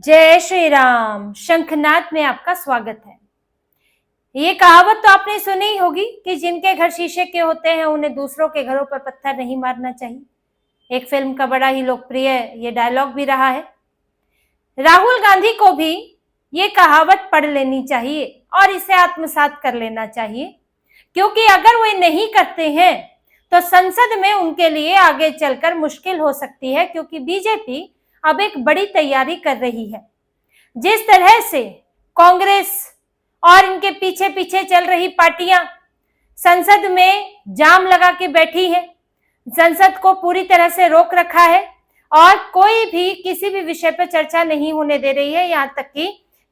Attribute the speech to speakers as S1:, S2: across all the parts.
S1: जय श्री राम। शंखनाद में आपका स्वागत है। ये कहावत तो आपने सुनी ही होगी कि जिनके घर शीशे के होते हैं उन्हें दूसरों के घरों पर पत्थर नहीं मारना चाहिए। एक फिल्म का बड़ा ही लोकप्रिय ये डायलॉग भी रहा है। राहुल गांधी को भी ये कहावत पढ़ लेनी चाहिए और इसे आत्मसात कर लेना चाहिए, क्योंकि अगर वे नहीं करते हैं तो संसद में उनके लिए आगे चलकर मुश्किल हो सकती है, क्योंकि बीजेपी अब एक बड़ी तैयारी कर रही है। जिस तरह से कांग्रेस और इनके पीछे पीछे चल रही पार्टियां संसद में जाम लगा के बैठी हैं, संसद को पूरी तरह से रोक रखा है और कोई भी किसी भी विषय पर चर्चा नहीं होने दे रही है। यहाँ तक कि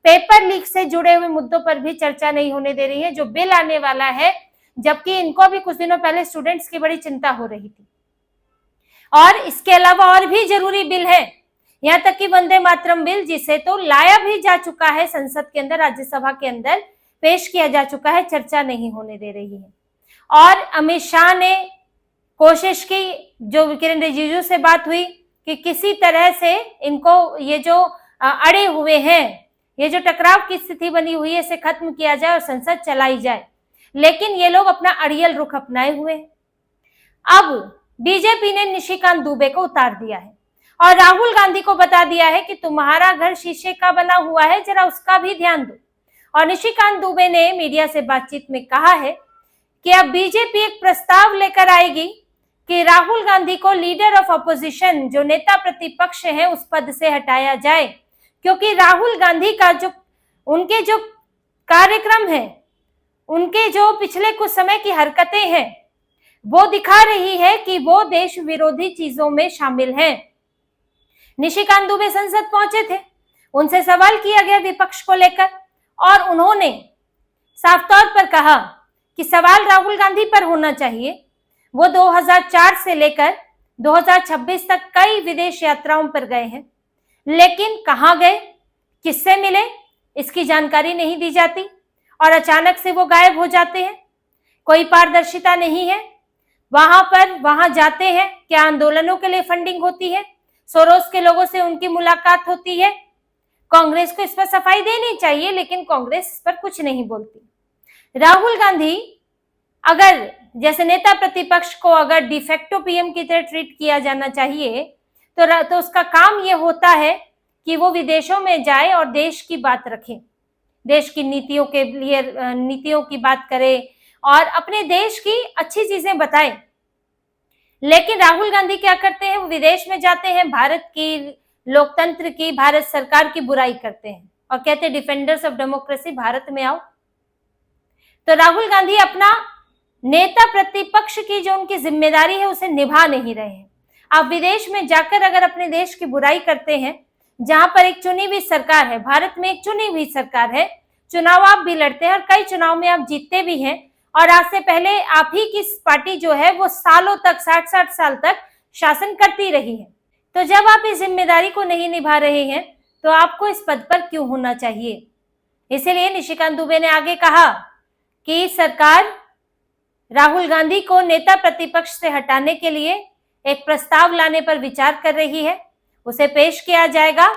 S1: पेपर लीक से जुड़े हुए मुद्दों पर भी चर्चा नहीं होने दे रही है, जो बिल आने वाला है, जबकि इनको भी कुछ दिनों पहले स्टूडेंट्स की बड़ी चिंता हो रही थी। और इसके अलावा और भी जरूरी बिल है, यहाँ तक कि वंदे मातरम बिल, जिसे तो लाया भी जा चुका है संसद के अंदर, राज्यसभा के अंदर पेश किया जा चुका है, चर्चा नहीं होने दे रही है। और अमित शाह ने कोशिश की, जो किरण रिजिजू से बात हुई, कि किसी तरह से इनको ये जो अड़े हुए हैं, ये जो टकराव की स्थिति बनी हुई है, इसे खत्म किया जाए और संसद चलाई जाए, लेकिन ये लोग अपना अड़ियल रुख अपनाए हुए हैं। अब बीजेपी ने निशिकांत दुबे को उतार दिया है और राहुल गांधी को बता दिया है कि तुम्हारा घर शीशे का बना हुआ है, जरा उसका भी ध्यान दो। और निशिकांत दुबे ने मीडिया से बातचीत में कहा है कि अब बीजेपी एक प्रस्ताव लेकर आएगी कि राहुल गांधी को लीडर ऑफ अपोजिशन, जो नेता प्रतिपक्ष है, उस पद से हटाया जाए, क्योंकि राहुल गांधी का उनके जो कार्यक्रम है, उनके जो पिछले कुछ समय की हरकतें हैं, वो दिखा रही है कि वो देश विरोधी चीजों में शामिल हैं। निशिकांत दुबे संसद पहुंचे थे, उनसे सवाल किया गया विपक्ष को लेकर और उन्होंने साफ तौर पर कहा कि सवाल राहुल गांधी पर होना चाहिए। वो 2004 से लेकर 2026 तक कई विदेश यात्राओं पर गए हैं, लेकिन कहां गए, किससे मिले, इसकी जानकारी नहीं दी जाती और अचानक से वो गायब हो जाते हैं। कोई पारदर्शिता नहीं है। वहां जाते हैं, क्या आंदोलनों के लिए फंडिंग होती है, सोरोस के लोगों से उनकी मुलाकात होती है। कांग्रेस को इस पर सफाई देनी चाहिए, लेकिन कांग्रेस इस पर कुछ नहीं बोलती। राहुल गांधी अगर जैसे नेता प्रतिपक्ष को अगर डिफेक्टो पीएम की तरह ट्रीट किया जाना चाहिए, तो उसका काम ये होता है कि वो विदेशों में जाए और देश की बात रखे, देश की नीतियों के लिए नीतियों की बात करे और अपने देश की अच्छी चीजें बताए। लेकिन राहुल गांधी क्या करते हैं, वो विदेश में जाते हैं, भारत की लोकतंत्र की, भारत सरकार की बुराई करते हैं और कहते हैं डिफेंडर्स ऑफ डेमोक्रेसी, भारत में आओ। तो राहुल गांधी अपना नेता प्रतिपक्ष की जो उनकी जिम्मेदारी है उसे निभा नहीं रहे हैं। आप विदेश में जाकर अगर अपने देश की बुराई करते हैं, जहां पर एक चुनी हुई सरकार है, भारत में एक चुनी हुई सरकार है, चुनाव आप भी लड़ते हैं और कई चुनाव में आप जीतते भी हैं, और आज से पहले आप ही की पार्टी जो है वो सालों तक, 60-60 साल तक शासन करती रही है। तो जब आप इस जिम्मेदारी को नहीं निभा रहे हैं तो आपको इस पद पर क्यों होना चाहिए। इसलिए निशिकांत दुबे ने आगे कहा कि सरकार राहुल गांधी को नेता प्रतिपक्ष से हटाने के लिए एक प्रस्ताव लाने पर विचार कर रही है, उसे पेश किया जाएगा।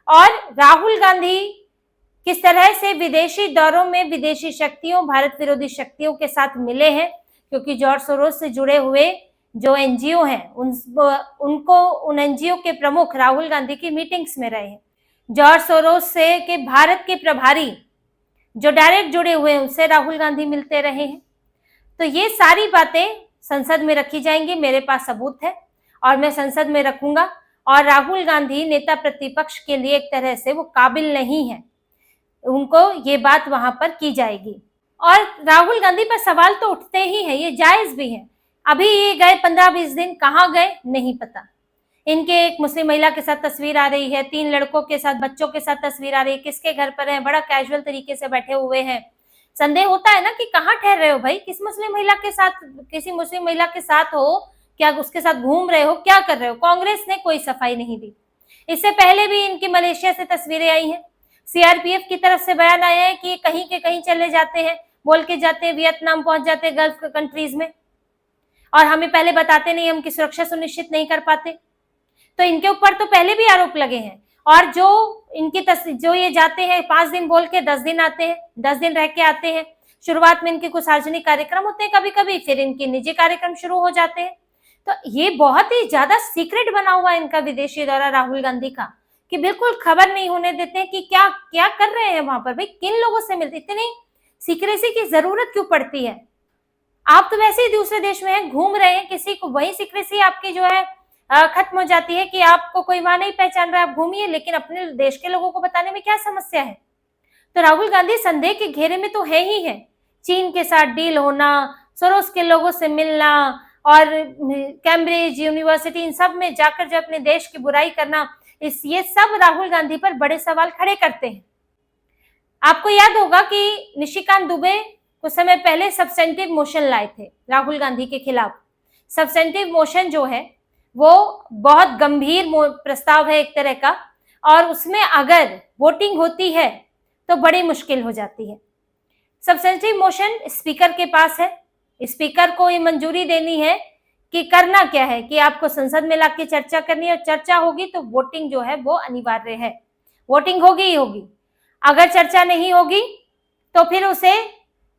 S1: और राहुल गांधी किस तरह से विदेशी दौरों में विदेशी शक्तियों, भारत विरोधी शक्तियों के साथ मिले हैं, क्योंकि जॉर्ज सोरोस से जुड़े हुए जो एनजीओ हैं, उन एनजीओ के प्रमुख राहुल गांधी की मीटिंग्स में रहे हैं। जॉर्ज सोरोस से के भारत के प्रभारी जो डायरेक्ट जुड़े हुए हैं, उनसे राहुल गांधी मिलते रहे हैं। तो ये सारी बातें संसद में रखी जाएंगी, मेरे पास सबूत है और मैं संसद में रखूंगा। और राहुल गांधी नेता प्रतिपक्ष के लिए एक तरह से वो काबिल नहीं है, उनको ये बात वहां पर की जाएगी। और राहुल गांधी पर सवाल तो उठते ही हैं, ये जायज भी है। अभी ये गए 15-20 दिन, कहाँ गए नहीं पता। इनके एक मुस्लिम महिला के साथ तस्वीर आ रही है, 3 लड़कों के साथ, बच्चों के साथ तस्वीर आ रही है, किसके घर पर है, बड़ा कैजुअल तरीके से बैठे हुए हैं। संदेह होता है ना कि कहाँ ठहर रहे हो भाई, किस मुस्लिम महिला के साथ, किसी मुस्लिम महिला के साथ हो क्या, उसके साथ घूम रहे हो, क्या कर रहे हो। कांग्रेस ने कोई सफाई नहीं दी। इससे पहले भी इनकी मलेशिया से तस्वीरें आई हैं, सीआरपीएफ की तरफ से बयान आया है कि कहीं के कहीं चले जाते हैं, बोल के जाते हैं, वियतनाम पहुंच जाते हैं, गल्फ कंट्रीज में, और हमें पहले बताते नहीं, हम की सुरक्षा सुनिश्चित नहीं कर पाते। तो इनके ऊपर तो पहले भी आरोप लगे हैं और जो जो ये जाते हैं 5 दिन बोल के 10 दिन आते हैं, 10 दिन रह के आते हैं। शुरुआत में इनके कुछ सार्वजनिक कार्यक्रम होते हैं कभी कभी, फिर इनके निजी कार्यक्रम शुरू हो जाते हैं। तो ये बहुत ही ज्यादा सीक्रेट बना हुआ है इनका विदेशी दौरा राहुल गांधी का, कि बिल्कुल खबर नहीं होने देते हैं कि क्या क्या कर रहे हैं वहां पर, भाई किन लोगों से मिलते, इतनी सीक्रेसी की जरूरत क्यों पड़ती है? आप तो वैसे ही दूसरे देश में हैं, घूम रहे हैं, किसी को वही सीक्रेसी आपकी जो है खत्म हो जाती है कि आपको कोई वहां नहीं पहचान रहा, आप घूमिए, लेकिन अपने देश के लोगों को बताने में क्या समस्या है? तो राहुल गांधी संदेह के घेरे में तो है ही है। चीन के साथ डील होना, सोरोस के लोगों से मिलना और कैम्ब्रिज यूनिवर्सिटी, इन सब में जाकर जो अपने देश की बुराई करना, ये सब राहुल गांधी पर बड़े सवाल खड़े करते हैं। आपको याद होगा कि निशिकांत दुबे कुछ समय पहले सब्सटेंटिव मोशन लाए थे राहुल गांधी के खिलाफ। सब्सटेंटिव मोशन जो है वो बहुत गंभीर प्रस्ताव है एक तरह का, और उसमें अगर वोटिंग होती है तो बड़ी मुश्किल हो जाती है। सब्सटेंटिव मोशन स्पीकर के पास है, स्पीकर को ये मंजूरी देनी है कि करना क्या है, कि आपको संसद में लाके चर्चा करनी है, और चर्चा होगी तो वोटिंग जो है वो अनिवार्य है, वोटिंग होगी ही होगी। अगर चर्चा नहीं होगी तो फिर उसे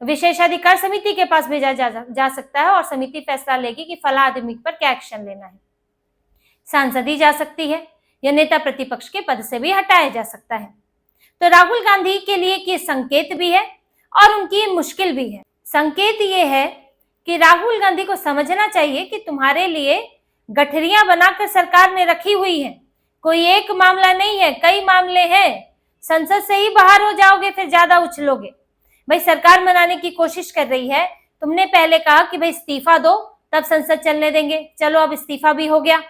S1: विशेषाधिकार समिति के पास भेजा जा सकता है, और समिति फैसला लेगी कि फला आदमी पर क्या एक्शन लेना है। सांसद ही जा सकती है, या नेता प्रतिपक्ष के पद से भी हटाया जा सकता है। तो राहुल गांधी के लिए ये संकेत भी है और उनकी मुश्किल भी है। संकेत ये है कि राहुल गांधी को समझना चाहिए कि तुम्हारे लिए गठरियां बनाकर सरकार ने रखी हुई है, कोई एक मामला नहीं है, कई मामले हैं। संसद से ही बाहर हो जाओगे फिर ज्यादा उछलोगे। भाई सरकार बनाने की कोशिश कर रही है, तुमने पहले कहा कि भाई इस्तीफा दो तब संसद चलने देंगे, चलो अब इस्तीफा भी हो गया।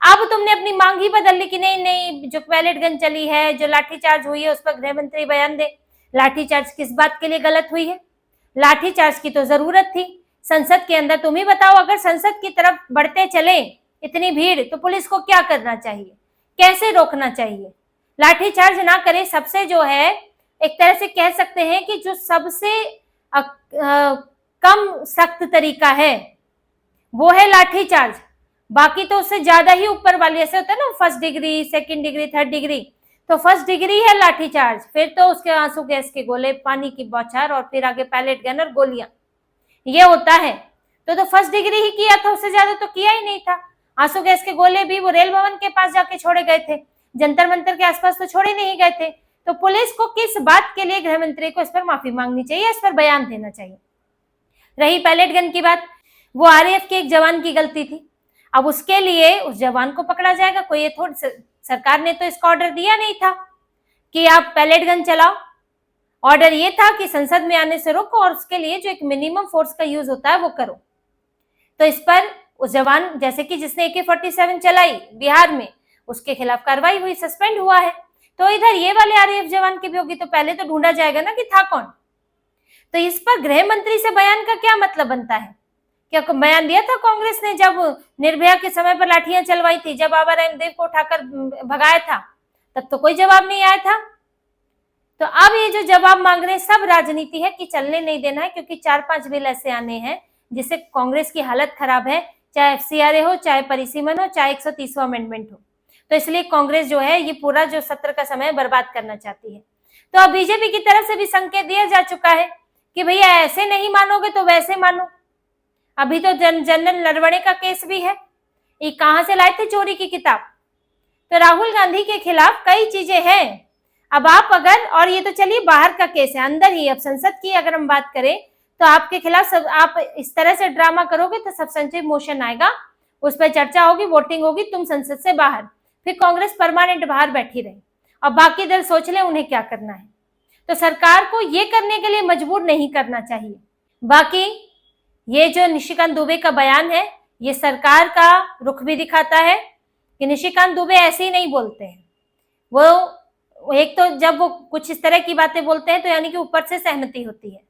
S1: अब तुमने अपनी मांग ही बदल ली कि नहीं नहीं, जो पैलेट गन चली है, जो लाठीचार्ज हुई है, उस पर गृह मंत्री बयान दे। लाठीचार्ज किस बात के लिए गलत हुई है? लाठीचार्ज की तो जरूरत थी संसद के अंदर। तुम ही बताओ, अगर संसद की तरफ बढ़ते चले इतनी भीड़, तो पुलिस को क्या करना चाहिए, कैसे रोकना चाहिए? लाठीचार्ज ना करे, सबसे जो है एक तरह से कह सकते हैं कि जो सबसे कम सख्त तरीका है वो है लाठीचार्ज। बाकी तो उससे ज्यादा ही ऊपर वाली, ऐसे होता है ना, first degree, second degree, third degree, तो फर्स्ट डिग्री है लाठीचार्ज, फिर तो उसके आंसू गैस के गोले, पानी की बौछार, और फिर आगे पैलेट गन और गोलियां, ये होता है। तो फर्स्ट डिग्री ही किया था, उससे ज्यादा तो किया ही नहीं था। आंसू गैस के गोले भी वो रेल भवन के पास जाके छोड़े गए थे, जंतर मंतर के आसपास तो छोड़े नहीं गए थे। तो पुलिस को किस बात के लिए गृह मंत्री को इस पर माफी मांगनी चाहिए, इस पर बयान देना चाहिए। रही पैलेट गन की बात, वो आरएएफ के एक जवान की गलती थी। अब उसके लिए उस जवान को पकड़ा जाएगा, कोई ये थोड़ी, सरकार ने तो इसका ऑर्डर दिया नहीं था कि आप पैलेट गन चलाओ। ऑर्डर ये था कि संसद में आने से रोको, और उसके लिए जो एक मिनिमम फोर्स का यूज होता है वो करो। तो इस पर उस जवान, जैसे कि जिसने AK-47 चलाई बिहार में, उसके खिलाफ कार्रवाई हुई, सस्पेंड हुआ है। तो इधर ये वाले आरएएफ जवान की भी होगी, तो पहले तो ढूंढा जाएगा ना कि था कौन। तो इस पर गृह मंत्री से बयान का क्या मतलब बनता है? क्या बयान दिया था कांग्रेस ने जब निर्भया के समय पर लाठियां चलवाई थी, जब बाबा रामदेव को उठाकर भगाया था, तब तो कोई जवाब नहीं आया था। तो अब ये जो जवाब मांग रहे हैं सब राजनीति है कि चलने नहीं देना है, क्योंकि 4-5 बिल ऐसे आने हैं जिससे कांग्रेस की हालत खराब है, चाहे FCRA हो, चाहे परिसीमन हो, चाहे 130वां अमेंडमेंट हो। तो इसलिए कांग्रेस जो है ये पूरा जो सत्र का समय बर्बाद करना चाहती है। तो अब बीजेपी की तरफ से भी संकेत दिया जा चुका है कि भैया ऐसे नहीं मानोगे तो वैसे मानो। अभी तो जनरल नरवणे का केस भी है, ये कहां से लाए थे चोरी की किताब। तो राहुल गांधी के खिलाफ कई चीजें हैं। अब आप अगर, और ये तो चलिए बाहर का केस है, अंदर ही अब संसद की अगर हम बात करें तो आपके खिलाफ आप इस तरह से ड्रामा करोगे तो सब्सटेंटिव मोशन आएगा, उस पर चर्चा होगी, वोटिंग होगी, तुम संसद से बाहर, फिर कांग्रेस परमानेंट बाहर बैठी रही और बाकी दल सोच ले उन्हें क्या करना है। तो सरकार को ये करने के लिए मजबूर नहीं करना चाहिए। बाकी ये जो निशिकांत दुबे का बयान है, ये सरकार का रुख भी दिखाता है कि निशिकांत दुबे ऐसे ही नहीं बोलते हैं। वो एक तो जब वो कुछ इस तरह की बातें बोलते हैं तो यानी कि ऊपर से सहमति होती है,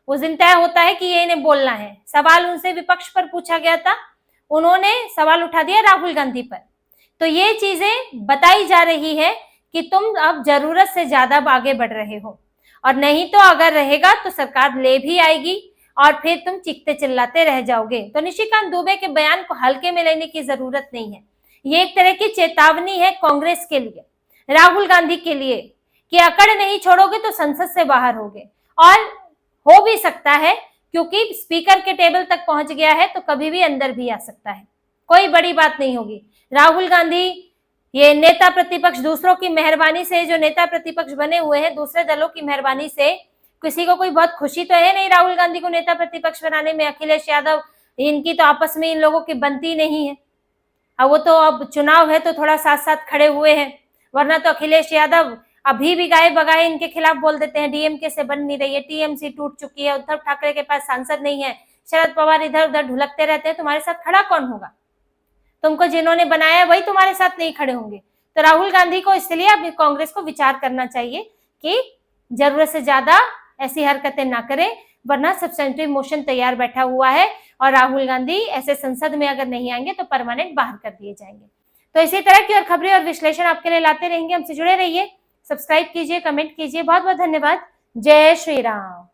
S1: उस दिन तय होता है कि ये इन्हें बोलना है। सवाल उनसे विपक्ष पर पूछा गया था, उन्होंने सवाल उठा दिया राहुल गांधी पर। तो ये चीजें बताई जा रही है कि तुम अब जरूरत से ज्यादा आगे बढ़ रहे हो, और नहीं तो अगर रहेगा तो सरकार ले भी आएगी और फिर तुम चीखते चिल्लाते रह जाओगे। तो निशिकांत दुबे के बयान को हल्के में लेने की जरूरत नहीं है, ये एक तरह की चेतावनी है कांग्रेस के लिए। राहुल गांधी के लिए कि अकड़ नहीं छोड़ोगे तो संसद से बाहर होगे। और हो भी सकता है, क्योंकि स्पीकर के टेबल तक पहुंच गया है तो कभी भी अंदर भी आ सकता है, कोई बड़ी बात नहीं होगी। राहुल गांधी ये नेता प्रतिपक्ष, दूसरों की मेहरबानी से जो नेता प्रतिपक्ष बने हुए हैं, दूसरे दलों की मेहरबानी से, किसी को कोई बहुत खुशी तो है नहीं राहुल गांधी को नेता प्रतिपक्ष बनाने में। अखिलेश यादव, इनकी तो आपस में इन लोगों की बनती नहीं है। अब वो तो अब चुनाव है तो थोड़ा साथ साथ खड़े हुए हैं, वरना तो अखिलेश यादव अभी भी गाये बगाए इनके खिलाफ बोल देते हैं। डीएमके से बन नहीं रही है, टीएमसी टूट चुकी है, उद्धव ठाकरे के पास सांसद नहीं है, शरद पवार इधर उधर ढुलकते रहते हैं, तुम्हारे साथ खड़ा कौन होगा? तुमको जिन्होंने बनाया वही तुम्हारे साथ नहीं खड़े होंगे। तो राहुल गांधी को इसलिए अब कांग्रेस को विचार करना चाहिए कि जरूरत से ज्यादा ऐसी हरकतें ना करें, वरना सब्स्टेंटिव मोशन तैयार बैठा हुआ है और राहुल गांधी ऐसे संसद में अगर नहीं आएंगे तो परमानेंट बाहर कर दिए जाएंगे। तो इसी तरह की और खबरें और विश्लेषण आपके लिए लाते रहेंगे। हमसे जुड़े रहिए, सब्सक्राइब कीजिए, कमेंट कीजिए। बहुत बहुत धन्यवाद। जय श्री राम।